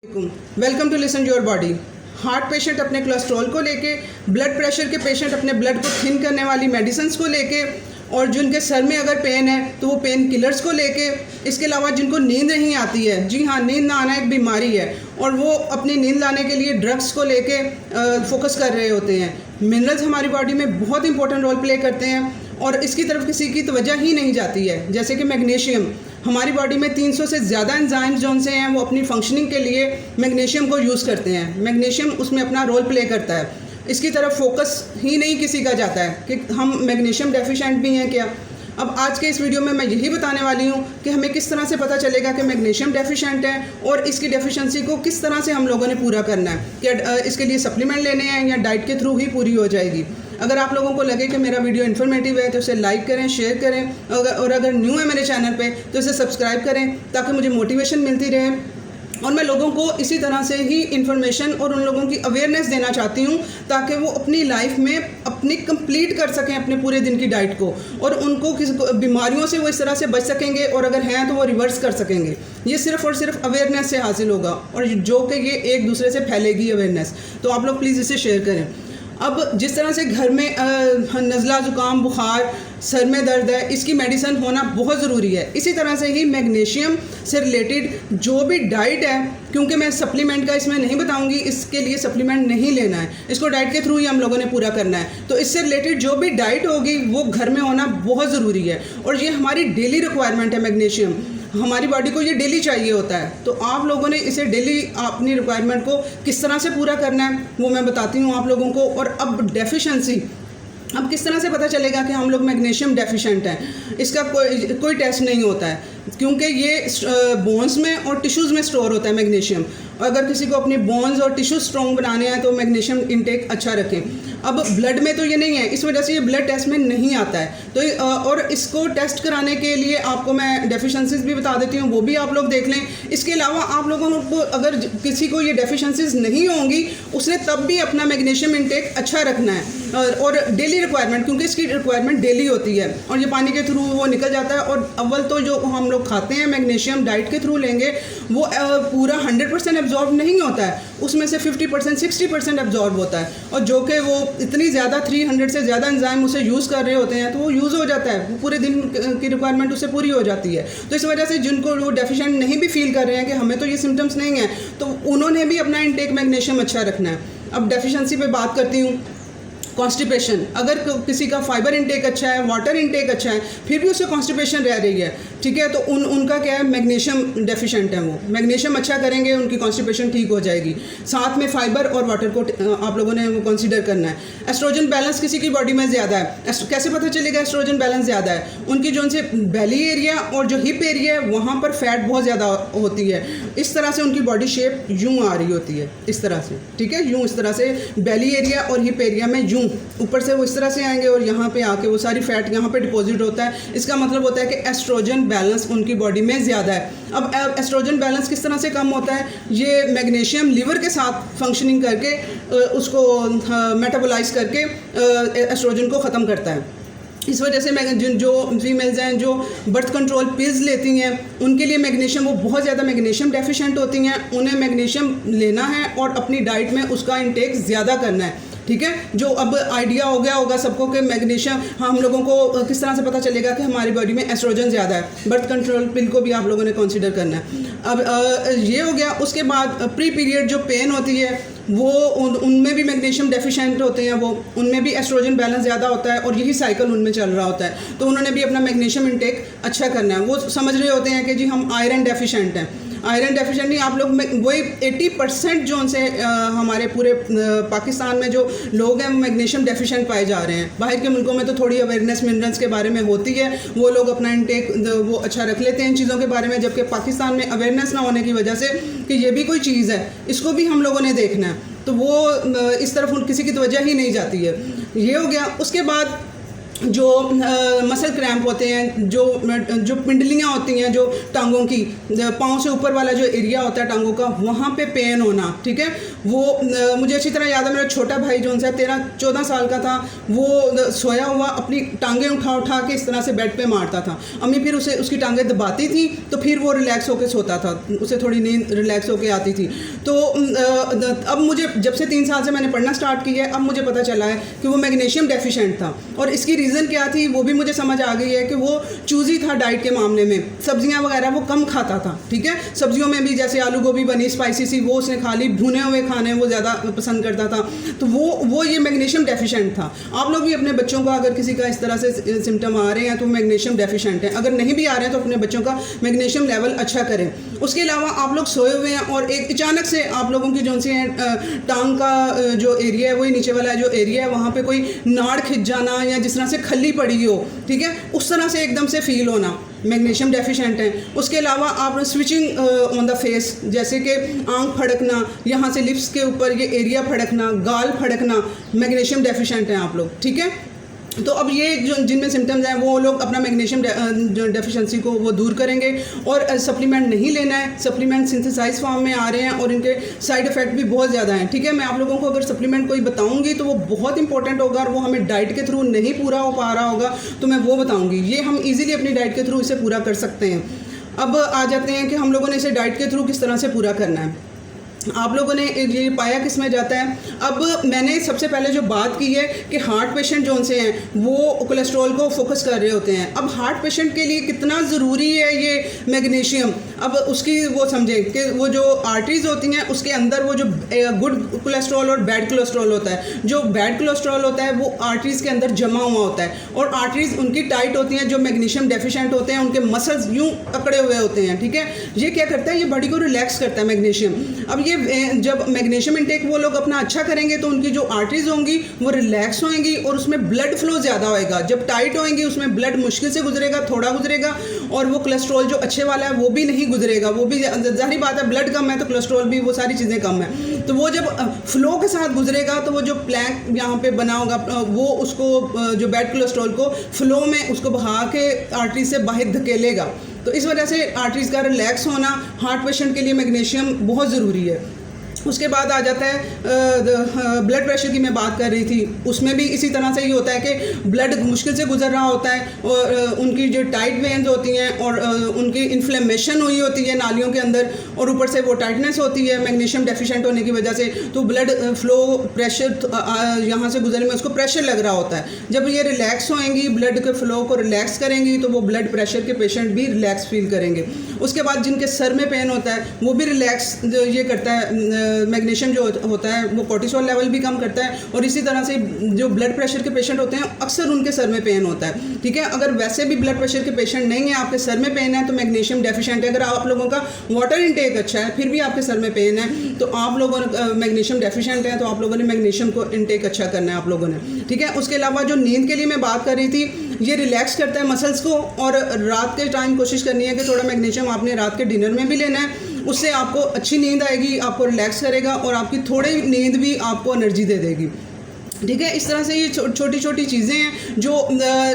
Welcome to listen your body. Heart patient अपने cholesterol को लेके, ब्लड प्रेशर के पेशेंट अपने ब्लड को थिन करने वाली मेडिसिन को लेके, और जिनके सर में अगर पेन है तो वो पेन किलर्स को लेके, इसके अलावा जिनको नींद नहीं आती है, जी हाँ, नींद ना आना एक बीमारी है और वो अपनी नींद लाने के लिए ड्रग्स को लेके फोकस कर रहे होते हैं। मिनरल्स हमारी बॉडी में बहुत इंपॉर्टेंट रोल प्ले करते हैं और इसकी तरफ किसी की तवज्जो ही नहीं जाती है। जैसे कि मैग्नीशियम, हमारी बॉडी में 300 से ज़्यादा एंजाइम्स जो से हैं वो अपनी फंक्शनिंग के लिए मैग्नीशियम को यूज़ करते हैं। मैग्नीशियम उसमें अपना रोल प्ले करता है। इसकी तरफ फोकस ही नहीं किसी का जाता है कि हम मैग्नीशियम डेफिशिएंट भी हैं क्या। अब आज के इस वीडियो में मैं यही बताने वाली हूँ कि हमें किस तरह से पता चलेगा कि मैग्नीशियम डेफिशिएंट है और इसकी डेफिशिएंसी को किस तरह से हम लोगों ने पूरा करना है। क्या इसके लिए सप्लीमेंट लेने हैं या डाइट के थ्रू ही पूरी हो जाएगी। अगर आप लोगों को लगे कि मेरा वीडियो इन्फॉर्मेटिव है तो इसे लाइक करें, शेयर करें और अगर न्यू है मेरे चैनल पे तो इसे सब्सक्राइब करें ताकि मुझे मोटिवेशन मिलती रहे और मैं लोगों को इसी तरह से ही इन्फॉर्मेशन और उन लोगों की अवेयरनेस देना चाहती हूँ ताकि वो अपनी लाइफ में अपनी कंप्लीट कर सकें अपने पूरे दिन की डाइट को और उनको किसी बीमारियों से वो इस तरह से बच सकेंगे और अगर हैं तो वो रिवर्स कर सकेंगे। ये सिर्फ और सिर्फ अवेयरनेस से हासिल होगा और जो कि ये एक दूसरे से फैलेगी अवेयरनेस। तो आप लोग प्लीज़ इसे शेयर करें। अब जिस तरह से घर में नज़ला, ज़ुकाम, बुखार, सर में दर्द है, इसकी मेडिसिन होना बहुत ज़रूरी है। इसी तरह से ही मैग्नीशियम से रिलेटेड जो भी डाइट है, क्योंकि मैं सप्लीमेंट का इसमें नहीं बताऊंगी, इसके लिए सप्लीमेंट नहीं लेना है, इसको डाइट के थ्रू ही हम लोगों ने पूरा करना है। तो इससे रिलेटेड जो भी डाइट होगी वो घर में होना बहुत ज़रूरी है और ये हमारी डेली रिक्वायरमेंट है। मैग्नीशियम हमारी बॉडी को ये डेली चाहिए होता है। तो आप लोगों ने इसे डेली अपनी रिक्वायरमेंट को किस तरह से पूरा करना है वो मैं बताती हूँ आप लोगों को। और अब डेफिशिएंसी, अब किस तरह से पता चलेगा कि हम लोग मैग्नीशियम डेफिशिएंट हैं। इसका कोई टेस्ट नहीं होता है क्योंकि ये बोन्स में और टिश्यूज़ में स्टोर होता है मैग्नीशियम। अगर किसी को अपनी बोन्स और टिश्यू स्ट्रॉन्ग बनाने हैं तो मैग्नीशियम इंटेक अच्छा रखें। अब ब्लड में तो ये नहीं है, इस वजह से ये ब्लड टेस्ट में नहीं आता है। तो और इसको टेस्ट कराने के लिए आपको मैं डेफिशिएंसीज भी बता देती हूँ, वो भी आप लोग देख लें। इसके अलावा आप लोगों को अगर किसी को ये डेफिशिएंसीज नहीं होंगी उसने तब भी अपना मैग्नीशियम इंटेक अच्छा रखना है और डेली रिक्वायरमेंट, क्योंकि इसकी रिक्वायरमेंट डेली होती है और ये पानी के थ्रू वो निकल जाता है। और अव्वल तो जो हम लोग खाते हैं मैग्नीशियम डाइट के थ्रू लेंगे वो पूरा 100% एब्जॉर्ब नहीं होता है, उसमें से 50% 60% एब्जॉर्ब होता है और जो कि वो इतनी ज़्यादा 300 से ज़्यादा एंजाइम उसे यूज़ कर रहे होते हैं तो वो यूज़ हो जाता है, वो पूरे दिन की रिक्वायरमेंट उससे पूरी हो जाती है। तो इस वजह से जिनको वो डेफिशिएंट नहीं भी फील कर रहे हैं कि हमें तो ये सिम्टम्स नहीं हैं, तो उन्होंने भी अपना इंटेक मैग्नीशियम अच्छा रखना है। अब डेफिशिएंसी पे बात करती हूँ। कॉन्स्टिपेशन, अगर किसी का फाइबर इंटेक अच्छा है, वाटर इंटेक अच्छा है, फिर भी उसे कॉन्स्टिपेशन रह रही है, ठीक है, तो उनका क्या है, मैग्नीशियम डेफिशिएंट है। वो मैग्नीशियम अच्छा करेंगे उनकी कॉन्स्टिपेशन ठीक हो जाएगी। साथ में फाइबर और वाटर को आप लोगों ने वो कंसीडर करना है। एस्ट्रोजन बैलेंस किसी की बॉडी में ज़्यादा है, कैसे पता चलेगा एस्ट्रोजन बैलेंस ज़्यादा है? उनकी जो उनसे बेली एरिया और जो हिप एरिया है वहाँ पर फैट बहुत ज़्यादा होती है, इस तरह से उनकी बॉडी शेप यूँ आ रही होती है, इस तरह से, ठीक है, यूँ इस तरह से बेली एरिया और हिप एरिया में यूँ ऊपर से वो इस तरह से आएंगे और यहाँ पे आके वो सारी फैट यहाँ पे डिपॉजिट होता है। इसका मतलब होता है कि एस्ट्रोजन बैलेंस उनकी बॉडी में ज़्यादा है। अब एस्ट्रोजन बैलेंस किस तरह से कम होता है? ये मैग्नीशियम लीवर के साथ फंक्शनिंग करके उसको मेटाबोलाइज करके एस्ट्रोजन को ख़त्म करता है। इस वजह से जो फीमेल्स हैं जो बर्थ कंट्रोल पिल्स लेती हैं उनके लिए मैग्नीशियम, वो बहुत ज़्यादा मैग्नीशियम डेफिशिएंट होती हैं, उन्हें मैग्नीशियम लेना है और अपनी डाइट में उसका इंटेक ज़्यादा करना है, ठीक है। जो अब आइडिया हो गया होगा सबको कि मैग्नीशियम हम लोगों को किस तरह से पता चलेगा कि हमारी बॉडी में एस्ट्रोजन ज़्यादा है। बर्थ कंट्रोल पिल को भी आप लोगों ने कंसीडर करना है। अब ये हो गया। उसके बाद प्री पीरियड जो पेन होती है वो उनमें भी मैग्नीशियम डेफिशिएंट होते हैं, वो उनमें भी एस्ट्रोजन बैलेंस ज़्यादा होता है और यही साइकिल उनमें चल रहा होता है। तो उन्होंने भी अपना मैग्नीशियम इंटेक अच्छा करना है। वो समझ रहे होते हैं कि जी हम आयरन डेफिशिएंट हैं। आयरन डेफिशिएंट नहीं, आप लोग वही 80% जो उनसे हमारे पूरे पाकिस्तान में जो लोग हैं मैग्नीशियम डेफिशिएंट पाए जा रहे हैं। बाहर के मुल्कों में तो थोड़ी अवेयरनेस मिनरल्स के बारे में होती है, वो लोग अपना इंटेक वो अच्छा रख लेते हैं इन चीज़ों के बारे में, जबकि पाकिस्तान में अवेयरनेस ना होने की वजह से कि ये भी कोई चीज़ है, इसको भी हम लोगों ने देखना है, तो वो इस तरफ किसी की तवज्जो ही नहीं जाती है। ये हो गया। उसके बाद जो मसल क्रैम्प होते हैं, जो पिंडलियाँ होती हैं जो टांगों की, पाँव से ऊपर वाला जो एरिया होता है टांगों का, वहाँ पे पेन होना, ठीक है। वो मुझे अच्छी तरह याद है, मेरा छोटा भाई जो उनसे 13-14 साल का था, वो सोया हुआ अपनी टांगें उठा उठा के इस तरह से बेड पे मारता था। अम्मी फिर उसे उसकी टांगें दबाती थी तो फिर वो रिलैक्स होकर सोता था, उसे थोड़ी नींद रिलैक्स होकर आती थी। तो अब मुझे जब से 3 साल से मैंने पढ़ना स्टार्ट किया है, अब मुझे पता चला है कि वो मैग्नीशियम डेफिशिएंट था। और इसकी रीज़न क्या थी वो भी मुझे समझ आ गई है कि वो चूज़ी था डाइट के मामले में, सब्जियां वगैरह वो कम खाता था, ठीक है। सब्जियों में भी जैसे आलू गोभी बनी स्पाइसी सी, वो उसने खा ली, भुने हुए खाने वो ज़्यादा पसंद करता था, तो वो ये मैग्नीशियम डेफिशिएंट था। आप लोग भी अपने बच्चों का अगर किसी का इस तरह से सिम्टम आ रहे हैं तो मैग्नीशियम डेफिशिएंट है। अगर नहीं भी आ रहे हैं तो अपने बच्चों का मैग्नीशियम लेवल अच्छा करें। उसके अलावा आप लोग सोए हुए हैं और एक अचानक से आप लोगों की जो सी है टांग का जो एरिया है, वही नीचे वाला जो एरिया है, वहाँ पे कोई नाड़ खिंच जाना या जिस तरह से खल्ली पड़ी हो, ठीक है, उस तरह से एकदम से फील होना, मैग्नीशियम डेफिशिएंट है। उसके अलावा आप स्विचिंग ऑन द फेस, जैसे कि आंख फड़कना, यहाँ से लिप्स के ऊपर ये एरिया फड़कना, गाल फड़कना, मैग्नीशियम डेफिशिएंट हैं आप लोग, ठीक है। तो अब ये जो जिनमें सिम्टम्स हैं वो लोग अपना मैग्नीशियम जो डेफिशिएंसी को वो दूर करेंगे। और सप्लीमेंट नहीं लेना है, सप्लीमेंट सिंथेसाइज फॉर्म में आ रहे हैं और इनके साइड इफ़ेक्ट भी बहुत ज़्यादा हैं, ठीक है। मैं आप लोगों को अगर सप्लीमेंट कोई बताऊंगी तो वो बहुत इंपॉर्टेंट होगा और वो हमें डाइट के थ्रू नहीं पूरा हो पा रहा होगा तो मैं वो बताऊँगी। ये हम ईज़िली अपनी डाइट के थ्रू इसे पूरा कर सकते हैं। अब आ जाते हैं कि हम लोगों ने इसे डाइट के थ्रू किस तरह से पूरा करना है। आप लोगों ने ये पाया किस में जाता है। अब मैंने सबसे पहले जो बात की है कि हार्ट पेशेंट जो उनसे हैं वो कोलेस्ट्रॉल को फोकस कर रहे होते हैं। अब हार्ट पेशेंट के लिए कितना ज़रूरी है ये मैग्नीशियम, अब उसकी वो समझें कि वो जो आर्टरीज होती हैं उसके अंदर वो जो गुड कोलेस्ट्रॉल और बैड कोलेस्ट्रॉल होता है, जो बैड कोलेस्ट्रॉल होता है वो आर्टरीज के अंदर जमा हुआ होता है और आर्टरीज उनकी टाइट होती हैं। जो मैग्नीशियम डेफिशिएंट होते हैं उनके मसल्स यूँ अकड़े हुए होते हैं, ठीक है। ये क्या करता है, ये बॉडी को रिलैक्स करता है मैग्नीशियम। अब जब मैग्नीशियम इंटेक वो लोग अपना अच्छा करेंगे तो उनकी जो आर्टरीज होंगी वो रिलैक्स होंगी और उसमें ब्लड फ्लो ज़्यादा होएगा। जब टाइट होएंगी उसमें ब्लड मुश्किल से गुजरेगा, थोड़ा गुजरेगा, और वो कोलेस्ट्रॉल जो अच्छे वाला है वो भी नहीं गुजरेगा। वो भी जाहिर बात है, ब्लड कम है तो कोलेस्ट्रॉल भी, वो सारी चीज़ें कम है। तो वो जब फ्लो के साथ गुजरेगा तो वो जो प्लैंक यहाँ पे बना होगा वो उसको जो बैड कोलेस्ट्रॉल को फ्लो में उसको बहा के आर्टरी से बाहर धकेलेगा। तो इस वजह से आर्टरीज का रिलैक्स होना हार्ट पेशेंट के लिए मैग्नीशियम बहुत ज़रूरी है। उसके बाद आ जाता है ब्लड प्रेशर की मैं बात कर रही थी, उसमें भी इसी तरह से ही होता है कि ब्लड मुश्किल से गुजर रहा होता है और उनकी जो टाइट वेन्स होती हैं और उनकी इन्फ्लेमेशन हुई होती है नालियों के अंदर और ऊपर से वो टाइटनेस होती है मैग्नीशियम डेफिशिएंट होने की वजह से। तो ब्लड फ्लो प्रेशर यहाँ से गुजरने में उसको प्रेशर लग रहा होता है। जब ये रिलैक्स होएंगी, ब्लड के फ्लो को रिलैक्स करेंगी तो वो ब्लड प्रेशर के पेशेंट भी रिलैक्स फील करेंगे। उसके बाद जिनके सर में पेन होता है वो भी रिलैक्स ये करता है। मैग्नीशियम जो होता है वो कोर्टिसोल लेवल भी कम करता है और इसी तरह से जो ब्लड प्रेशर के पेशेंट होते हैं अक्सर उनके सर में पेन होता है, ठीक है। अगर वैसे भी ब्लड प्रेशर के पेशेंट नहीं है, आपके सर में पेन है तो मैग्नीशियम डेफिशिएंट है। अगर आप लोगों का वाटर इनटेक अच्छा है फिर भी आपके सर में पेन है तो आप लोगों मैग्नीशियम डेफिशिएंट है तो आप लोगों ने मैग्नीशियम को इनटेक अच्छा करना है आप लोगों ने, ठीक है। उसके अलावा जो नींद के लिए मैं बात कर रही थी, ये रिलैक्स करता है मसल्स को और रात के टाइम कोशिश करनी है कि थोड़ा मैग्नीशियम आपने रात के डिनर में भी लेना है। उससे आपको अच्छी नींद आएगी, आपको रिलैक्स करेगा और आपकी थोड़ी नींद भी आपको एनर्जी दे देगी, ठीक है। इस तरह से ये छोटी छोटी चीज़ें हैं जो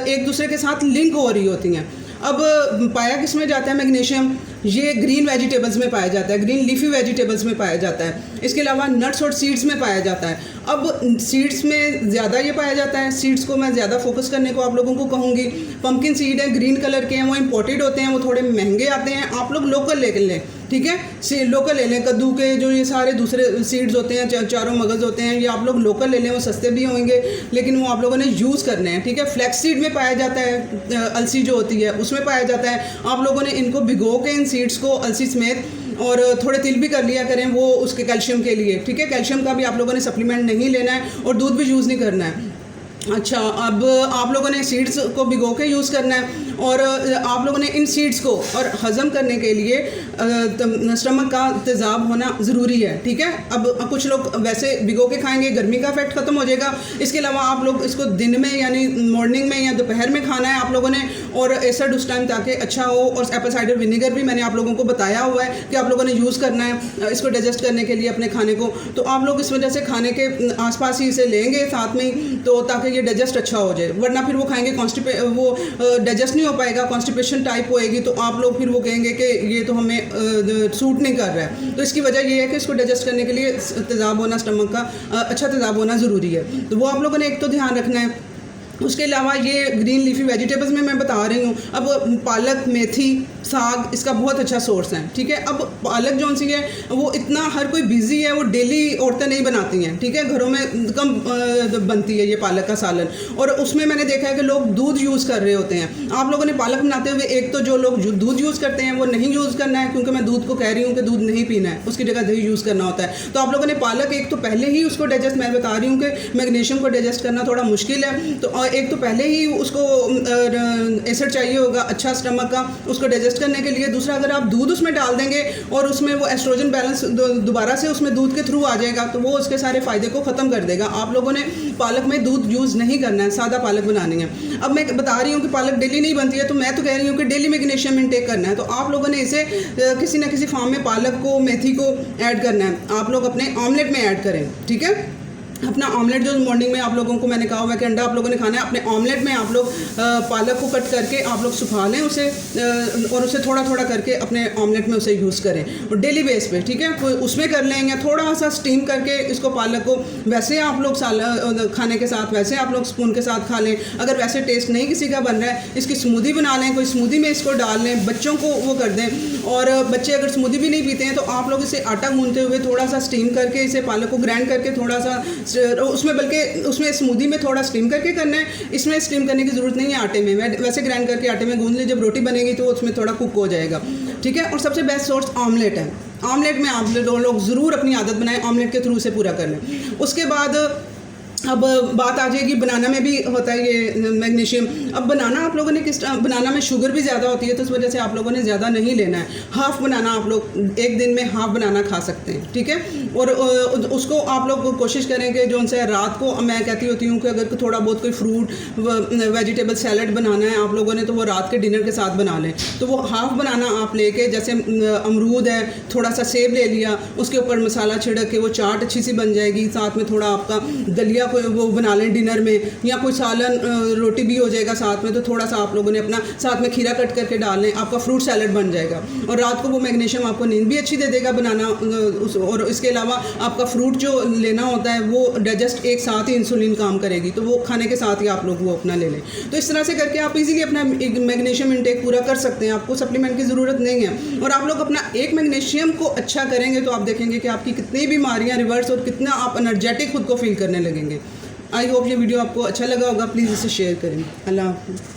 एक दूसरे के साथ लिंक हो रही होती हैं। अब पाया किस में जाता है मैग्नीशियम, ये ग्रीन वेजिटेबल्स में पाया जाता है, ग्रीन लीफी वेजिटेबल्स में पाया जाता है। इसके अलावा नट्स और सीड्स में पाया जाता है। अब सीड्स में ज़्यादा ये पाया जाता है, सीड्स को मैं ज़्यादा फोकस करने को आप लोगों को कहूँगी। पंपकिन सीड है, ग्रीन कलर के हैं, वो इंपोर्टेड होते हैं, वो थोड़े महंगे आते हैं। आप लोग लोकल ले लें, ठीक है, लोकल ले लें। कद्दू के जो ये सारे दूसरे सीड्स होते हैं, चारों मगज़ होते हैं, ये आप लोग लोकल ले लें, वो सस्ते भी होंगे लेकिन वो आप लोगों ने यूज़ करने हैं, ठीक है। फ्लैक्स सीड में पाया जाता है, अलसी जो होती है उसमें पाया जाता है। आप लोगों ने इनको भिगो के इन सीड्स को अलसी समेत और थोड़े तिल भी कर लिया करें वो उसके कैल्शियम के लिए, ठीक है। कैल्शियम का भी आप लोगों ने सप्लीमेंट नहीं लेना है और दूध भी यूज़ नहीं करना है। अच्छा, अब आप लोगों ने सीड्स को भिगो के यूज़ करना है और आप लोगों ने इन सीड्स को और हज़म करने के लिए स्टमक का तेज़ाब होना ज़रूरी है, ठीक है। अब कुछ लोग वैसे भिगो के खाएंगे, गर्मी का इफेक्ट ख़त्म हो जाएगा। इसके अलावा आप लोग इसको दिन में यानी मॉर्निंग में या दोपहर में खाना है आप लोगों ने, और एसिड उस टाइम ताकि अच्छा हो। और एप्पल साइडर विनेगर भी मैंने आप लोगों को बताया हुआ है कि आप लोगों ने यूज़ करना है इसको डाइजेस्ट करने के लिए अपने खाने को। तो आप लोग इस वजह से खाने के आसपास ही इसे लेंगे साथ में ही, तो ताकि ये डाइजेस्ट अच्छा हो जाए। वरना फिर वो खाएंगे वो डाइजेस्ट नहीं हो पाएगा, कॉन्स्टिपेशन टाइप होएगी, तो आप लोग फिर वो कहेंगे कि ये तो हमें सूट नहीं कर रहा है। तो इसकी वजह ये है कि इसको डाइजेस्ट करने के लिए तेज़ाब होना, स्टमक का अच्छा तेज़ाब होना ज़रूरी है। तो वो आप लोगों ने एक तो ध्यान रखना है। उसके अलावा ये ग्रीन लीफी वेजिटेबल्स में मैं बता रही हूँ। अब पालक, मेथी, साग इसका बहुत अच्छा सोर्स है, ठीक है। अब पालक जो सी है वो इतना हर कोई बिजी है, वो डेली औरतें नहीं बनाती हैं, ठीक है। घरों में कम बनती है ये पालक का सालन, और उसमें मैंने देखा है कि लोग दूध यूज़ कर रहे होते हैं। आप लोगों ने पालक बनाते हुए एक तो जो लोग दूध यूज़ करते हैं वो नहीं यूज़ करना है, क्योंकि मैं दूध को कह रही हूँ कि दूध नहीं पीना है, उसकी जगह दही यूज़ करना होता है। तो आप लोगों ने पालक एक तो पहले ही उसको डाइजेस्ट, मैं बता रही हूँ कि मैग्नीशियम को डाइजेस्ट करना थोड़ा मुश्किल है, तो एक तो पहले ही उसको एसिड चाहिए होगा अच्छा स्टमक का उसको डाइजेस्ट करने के लिए। दूसरा, अगर आप दूध उसमें डाल देंगे और उसमें वो एस्ट्रोजन बैलेंस दोबारा से उसमें दूध के थ्रू आ जाएगा, तो वो उसके सारे फ़ायदे को ख़त्म कर देगा। आप लोगों ने पालक में दूध यूज़ नहीं करना है, सादा पालक बनानी है। अब मैं बता रही हूँ कि पालक डेली नहीं बनती है, तो मैं तो कह रही हूँ कि डेली मैग्नीशियम इंटेक करना है। तो आप लोगों ने इसे किसी न किसी फॉर्म में पालक को, मेथी को ऐड करना है। आप लोग अपने ऑमलेट में ऐड करें, ठीक है। अपना ऑमलेट जो मॉर्निंग में आप लोगों को मैंने कहा हुआ है कि अंडा आप लोगों ने खाना है, अपने ऑमलेट में आप लोग पालक को कट करके आप लोग सुखा लें उसे, और उसे थोड़ा थोड़ा करके अपने ऑमलेट में उसे यूज़ करें और डेली बेस पे, ठीक है। तो उसमें कर लें या थोड़ा सा स्टीम करके इसको पालक को वैसे आप लोग खाने के साथ वैसे आप लोग स्पून के साथ खा लें। अगर वैसे टेस्ट नहीं किसी का बन रहा है, इसकी स्मूदी बना लें, कोई स्मूदी में इसको डाल लें, बच्चों को वो कर दें। और बच्चे अगर स्मूदी भी नहीं पीते हैं तो आप लोग इसे आटा गूंथते हुए थोड़ा सा स्टीम करके इसे पालक को ग्राइंड करके थोड़ा सा उसमें, बल्कि उसमें स्मूदी में थोड़ा स्टीम करके करना है। इसमें स्टीम करने की ज़रूरत नहीं है आटे में, वैसे ग्राइंड करके आटे में गूंथ लें, जब रोटी बनेगी तो उसमें थोड़ा कुक हो जाएगा, ठीक है। और सबसे बेस्ट सोर्स ऑमलेट है। ऑमलेट में आप लोग ज़रूर अपनी आदत बनाएं, ऑमलेट के थ्रू से पूरा कर लें। उसके बाद अब बात आ जाएगी, बनाना में भी होता है ये मैग्नीशियम। अब बनाना आप लोगों ने बनाना में शुगर भी ज़्यादा होती है, तो इस वजह से आप लोगों ने ज़्यादा नहीं लेना है। हाफ़ बनाना आप लोग एक दिन में हाफ़ बनाना खा सकते हैं, ठीक है। और उसको आप लोग कोशिश करें कि जो उनसे रात को, मैं कहती होती हूँ कि अगर थोड़ा बहुत कोई फ्रूट वेजिटेबल सैलड बनाना है आप लोगों ने, तो वो रात के डिनर के साथ बना लें। तो वो हाफ़ बनाना आप लेके, जैसे अमरूद है, थोड़ा सा सेब ले लिया, उसके ऊपर मसाला छिड़क के वो चाट अच्छी सी बन जाएगी। साथ में थोड़ा आपका दलिया वो बना लें डिनर में, या कोई सालन रोटी भी हो जाएगा साथ में। तो थोड़ा सा आप लोगों ने अपना साथ में खीरा कट करके डाल लें, आपका फ्रूट सैलड बन जाएगा। और रात को वो मैग्नीशियम आपको नींद भी अच्छी दे देगा बनाना। और इसके अलावा आपका फ्रूट जो लेना होता है वो डाइजेस्ट एक साथ ही इंसुलिन काम करेगी, तो वो खाने के साथ ही आप लोग वो अपना ले लें। तो इस तरह से करके आप इजीली अपना मैग्नीशियम इंटेक पूरा कर सकते हैं, आपको सप्लीमेंट की ज़रूरत नहीं है। और आप लोग अपना एक मैग्नीशियम को अच्छा करेंगे तो आप देखेंगे कि आपकी कितनी बीमारियाँ रिवर्स और कितना आप एनर्जेटिक खुद को फील करने लगेंगे। आई होप ये वीडियो आपको अच्छा लगा होगा। प्लीज़ इसे शेयर करें। अल्लाह हाफ़िज़।